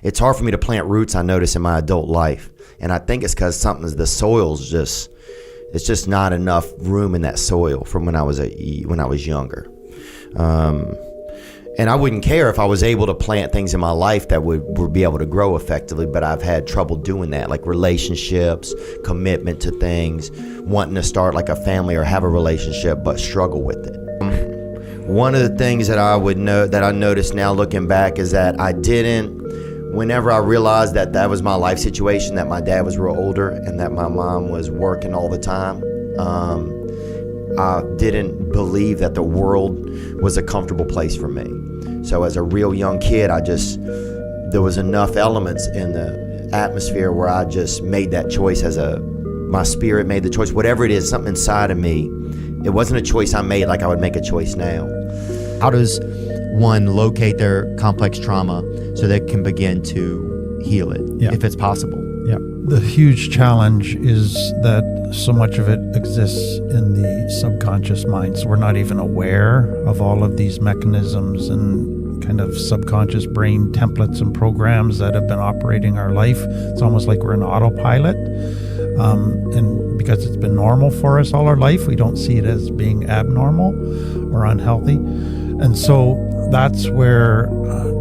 It's hard for me to plant roots, I notice, in my adult life. And I think it's because the soil's it's just not enough room in that soil from when I was younger. And I wouldn't care if I was able to plant things in my life that would be able to grow effectively, but I've had trouble doing that, like relationships, commitment to things, wanting to start like a family or have a relationship, but struggle with it. One of the things that I noticed now looking back is that whenever I realized that that was my life situation, that my dad was real older and that my mom was working all the time, I didn't believe that the world was a comfortable place for me. So as a real young kid, there was enough elements in the atmosphere where I just made that choice my spirit made the choice, whatever it is, something inside of me. It wasn't a choice I made like I would make a choice now. How does one locate their complex trauma so they can begin to heal it, if it's possible? Yeah. The huge challenge is that so much of it exists in the subconscious mind. So we're not even aware of all of these mechanisms and kind of subconscious brain templates and programs that have been operating our life. It's almost like we're in autopilot. And because it's been normal for us all our life, we don't see it as being abnormal or unhealthy. And so that's where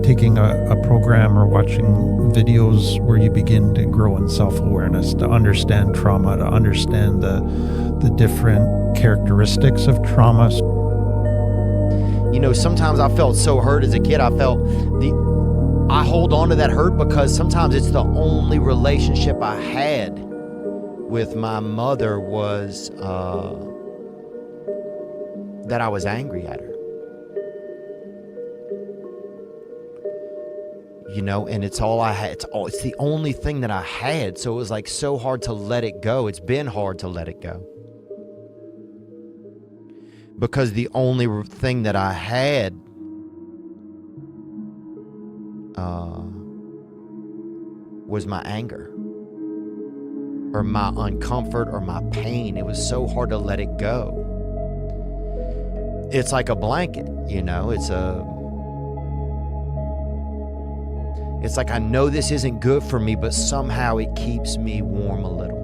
taking a program or watching videos where you begin to grow in self-awareness, to understand trauma, to understand the different characteristics of trauma. You know, sometimes I felt so hurt as a kid. I hold on to that hurt because sometimes it's the only relationship I had with my mother was that I was angry at her. You know, and it's all I had. It's the only thing that I had. So it was like so hard to let it go. It's been hard to let it go. Because the only thing that I had was my anger or my uncomfort or my pain. It was so hard to let it go. It's like a blanket, you know, it's like I know this isn't good for me, but somehow it keeps me warm a little.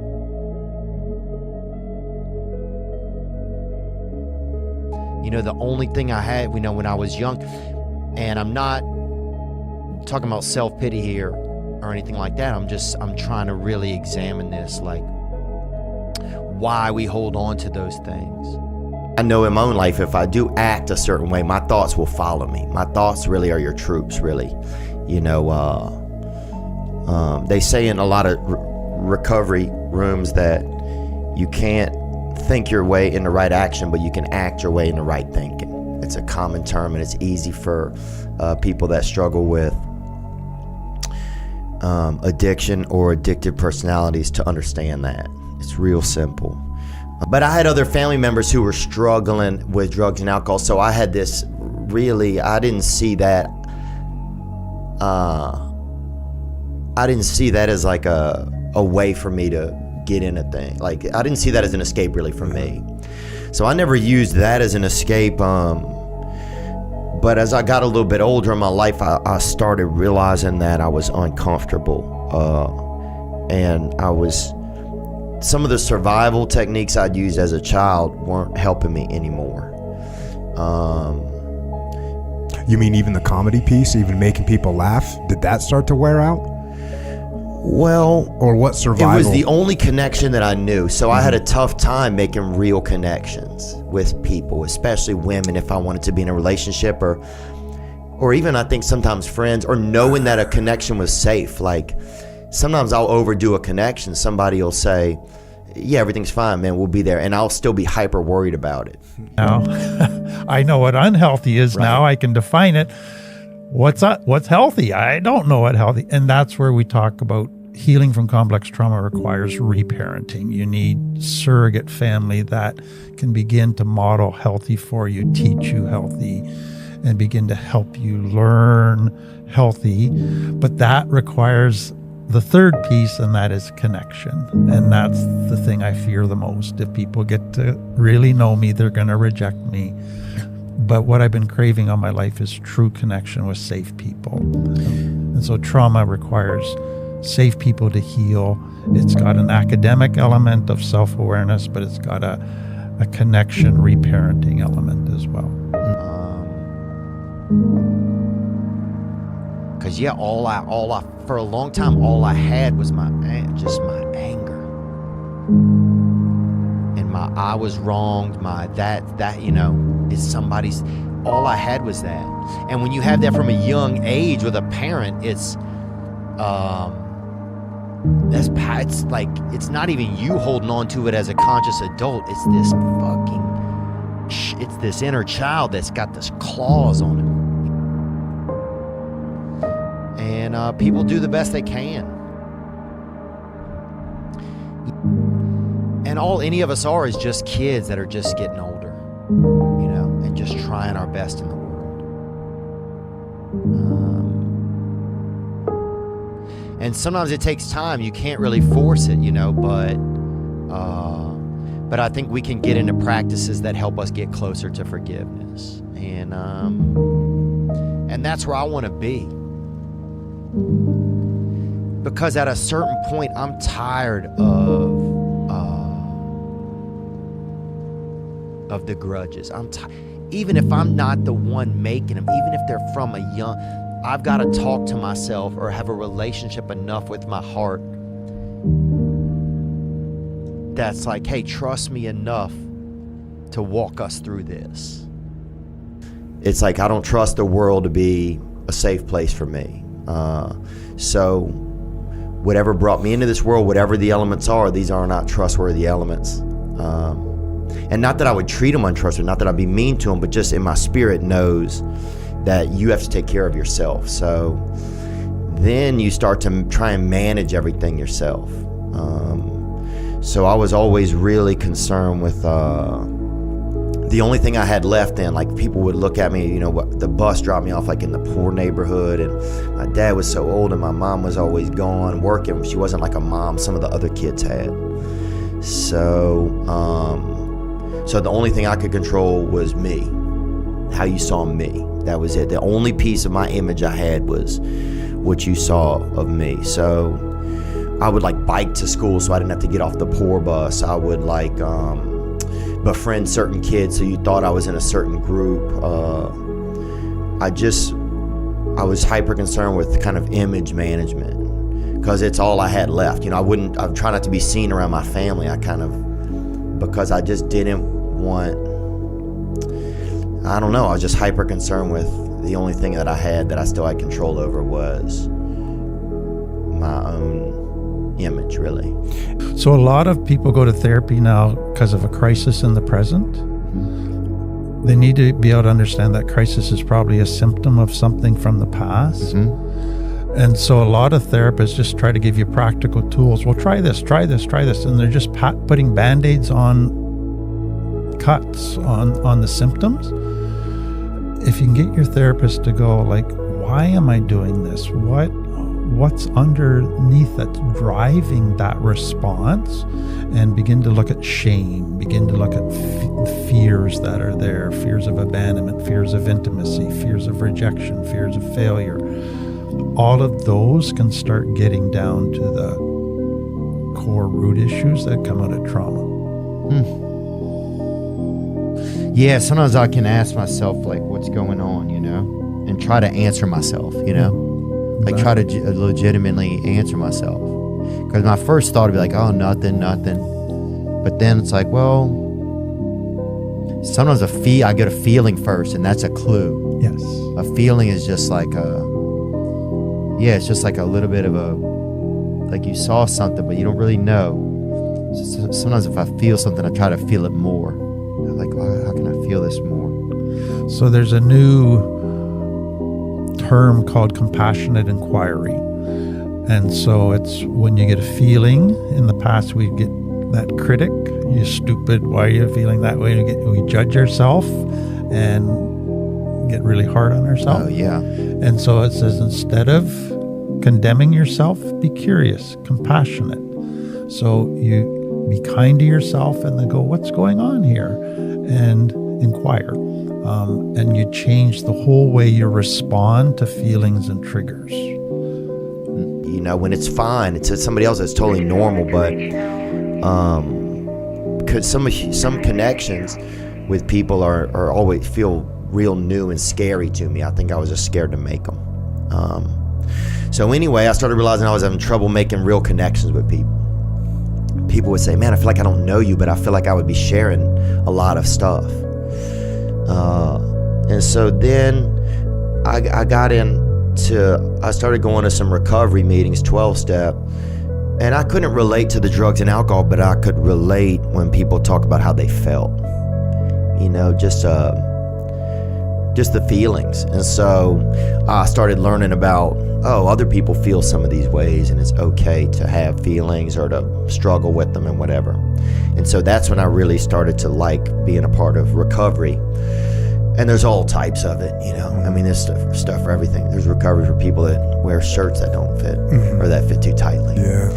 You know, the only thing I had, when I was young, and I'm not talking about self-pity here or anything like that. I'm trying to really examine this, like why we hold on to those things. I know in my own life, if I do act a certain way, my thoughts will follow me. My thoughts really are your troops, really. You know, they say in a lot of recovery rooms that you can't think your way in the right action, but you can act your way in the right thinking. It's a common term, and it's easy for people that struggle with addiction or addictive personalities to understand that. It's real simple. But I had other family members who were struggling with drugs and alcohol, so I had this I didn't see that as like a way for me to get in a thing. Like, I didn't see that as an escape really for me. So I never used that as an escape. But as I got a little bit older in my life, I started realizing that I was uncomfortable. And some of the survival techniques I'd used as a child weren't helping me anymore. You mean even the comedy piece, even making people laugh? Did that start to wear out? Well, or what survival? It was the only connection that I knew. So I had a tough time making real connections with people, especially women, if I wanted to be in a relationship or even I think sometimes friends, or knowing that a connection was safe. Like sometimes I'll overdo a connection. Somebody will say, yeah, everything's fine, man, we'll be there. And I'll still be hyper worried about it. Now, I know what unhealthy is. Right. Now I can define it. What's healthy? I don't know what healthy. And that's where we talk about healing from complex trauma requires reparenting. You need surrogate family that can begin to model healthy for you, teach you healthy, and begin to help you learn healthy. But that requires the third piece, and that is connection. And that's the thing I fear the most. If people get to really know me, they're going to reject me. But what I've been craving all my life is true connection with safe people. And so trauma requires safe people to heal. It's got an academic element of self-awareness, but it's got a connection, reparenting element as well. Because for a long time, all I had was just my anger, and I was wronged. Is somebody's. All I had was that, and when you have that from a young age with a parent, it's like it's not even you holding on to it as a conscious adult. It's this inner child that's got this claws on him. And people do the best they can. And all any of us are is just kids that are just getting older, and just trying our best in the world. And sometimes it takes time. You can't really force it, but I think we can get into practices that help us get closer to forgiveness. And that's where I want to be. Because at a certain point, I'm tired of the grudges. Even if I'm not the one making them, even if they're from a young, I've got to talk to myself or have a relationship enough with my heart that's like, hey, trust me enough to walk us through this. It's like I don't trust the world to be a safe place for me. So whatever brought me into this world, whatever the elements are, these are not trustworthy elements. And not that I would treat them untrustworthy, not that I'd be mean to them, but just in my spirit knows that you have to take care of yourself. So then you start to try and manage everything yourself. So I was always really concerned with the only thing I had left then, like people would look at me, the bus dropped me off like in the poor neighborhood, and my dad was so old and my mom was always gone working. She wasn't like a mom some of the other kids had. So the only thing I could control was me, how you saw me. That was it. The only piece of my image I had was what you saw of me. So I would like bike to school so I didn't have to get off the poor bus. I would like befriend certain kids so you thought I was in a certain group. I was hyper concerned with kind of image management because it's all I had left. I try not to be seen around my family. Because I just didn't want, I don't know, I was just hyper concerned with the only thing that I had that I still had control over was my own image, really. So a lot of people go to therapy now because of a crisis in the present. They need to be able to understand that crisis is probably a symptom of something from the past. And so a lot of therapists just try to give you practical tools. Well, try this. And they're just putting Band-Aids on cuts on the symptoms. If you can get your therapist to go like, why am I doing this? What's underneath that's driving that response? And begin to look at shame, begin to look at fears that are there, fears of abandonment, fears of intimacy, fears of rejection, fears of failure. All of those can start getting down to the core root issues that come out of trauma. Yeah, sometimes I can ask myself, like, what's going on, and try to answer myself, like try to legitimately answer myself. Because my first thought would be like, oh, nothing. But then it's like, well, sometimes I get a feeling first, and that's a clue. Yes. A feeling is just like it's just like a little bit of like you saw something, but you don't really know. So sometimes if I feel something, I try to feel it more. I'm like, how can I feel this more? So there's a new term called compassionate inquiry. And so it's when you get a feeling. In the past, we get that critic, you stupid, why are you feeling that way? We judge ourselves and get really hard on ourselves. Oh, yeah. And so it says, instead of condemning yourself, be curious, compassionate. So you be kind to yourself and then go, what's going on here? And inquire. And you change the whole way you respond to feelings and triggers. you know, when it's fine. It's somebody else that's totally normal, but because some connections with people are always feel real new and scary to me. I think I was just scared to make them. So anyway, I started realizing I was having trouble making real connections with people. People would say, man, I feel like I don't know you, but I feel like I would be sharing a lot of stuff. And so then I started going to some recovery meetings, 12-step, and I couldn't relate to the drugs and alcohol, but I could relate when people talk about how they felt, you know, just the feelings. And so I started learning about, other people feel some of these ways, and it's okay to have feelings or to struggle with them and whatever. And so that's when I really started to like being a part of recovery. And there's all types of it, you know. I mean, there's stuff for everything. There's recovery for people that wear shirts that don't fit or that fit too tightly. Yeah,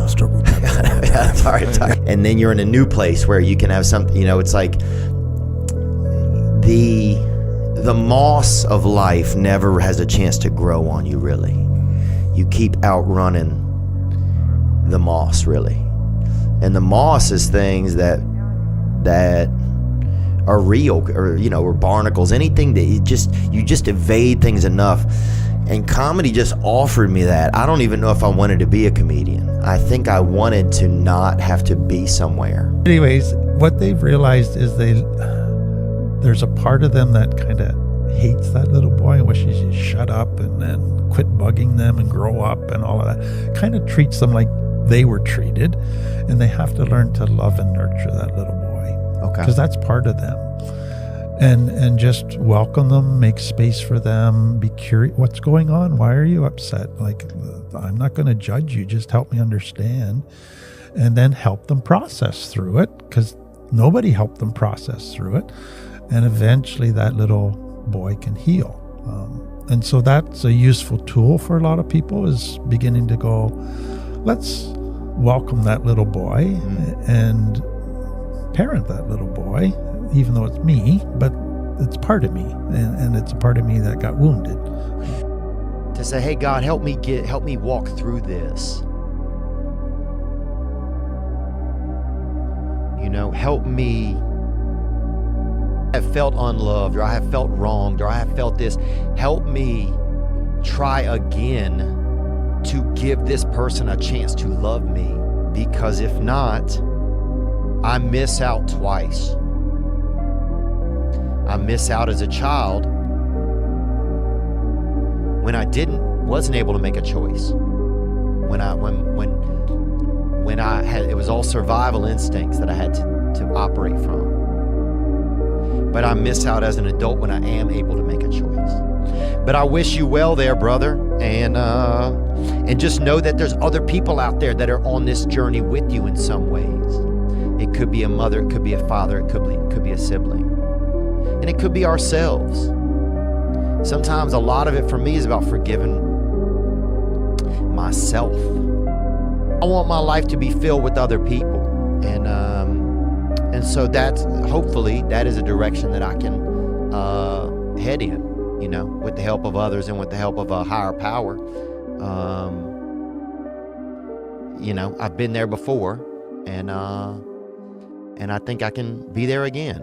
I've struggled with that. Yeah, sorry. And then you're in a new place where you can have something, you know, it's like the moss of life never has a chance to grow on you, really. You keep outrunning the moss, really. And the moss is things that are real, or, you know, or barnacles, anything that you just evade things enough. And comedy just offered me that. I don't even know if I wanted to be a comedian. I think I wanted to not have to be somewhere. Anyways, what they've realized is there's a part of them that kind of hates that little boy and wishes he'd shut up and then quit bugging them and grow up and all of that. Kind of treats them like they were treated, and they have to learn to love and nurture that little boy. Okay. Because that's part of them. And just welcome them, make space for them, be curious, what's going on? Why are you upset? Like, I'm not going to judge you, just help me understand. And then help them process through it, because nobody helped them process through it. And eventually that little boy can heal. And so that's a useful tool for a lot of people, is beginning to go, let's welcome that little boy and parent that little boy, even though it's me, but it's part of me, and it's a part of me that got wounded. To say, hey, God, help me walk through this. You know, help me. I have felt unloved, or I have felt wronged, or I have felt this. Help me try again to give this person a chance to love me, because if not, I miss out twice. I miss out as a child when I wasn't able to make a choice. When I had, it was all survival instincts that I had to operate from. But I miss out as an adult when I am able to make a choice. But I wish you well there, brother, and just know that there's other people out there that are on this journey with you in some ways. It could be a mother, it could be a father, it could be a sibling. And it could be ourselves. Sometimes a lot of it for me is about forgiving myself. I want my life to be filled with other people. And so hopefully that is a direction that I can head in, you know, with the help of others and with the help of a higher power. You know, I've been there before, and I think I can be there again.